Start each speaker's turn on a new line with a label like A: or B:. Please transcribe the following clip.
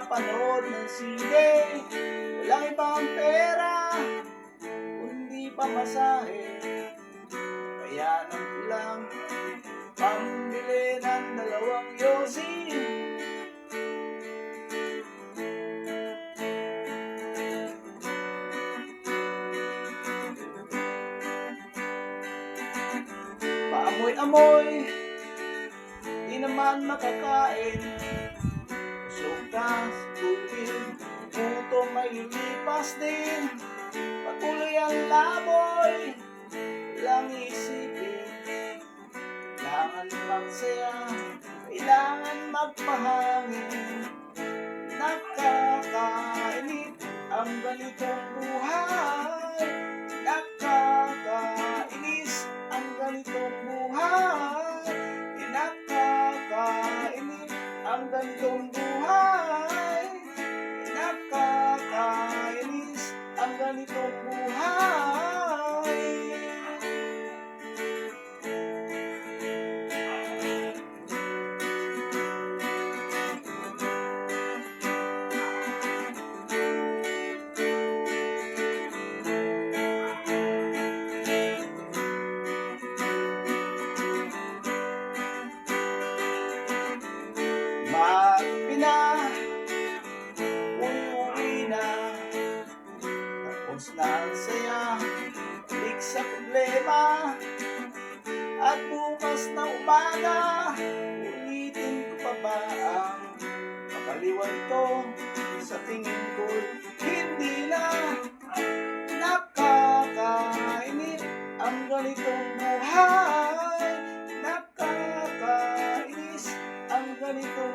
A: makapanood ng sine. Walang ibang pera, kundi pamasahe. Kaya nang kulang, pambili ng 2 yosi. Paamoy-amoy, di naman makakain. Busog na sa tubig, gutom ay lilipas din. Patuloy ang laboy, walang isipin. Kailangan magsaya, kailangan magpahangin. Nakakainip ang ganitong buhay. Nakakainis ang ganitong buhay. Nakakainip ang ganitong buhay. Nakakainis ang ganitong buhay. Magpina, uwi na. Tapos na ang saya, balik sa problema. At bukas na umaga, ulitin ko pa ba ang kapaliwan to? Sa tingin ko, hindi na. Nakakainip ang ganitong buhay. Nakakainis ang ganitong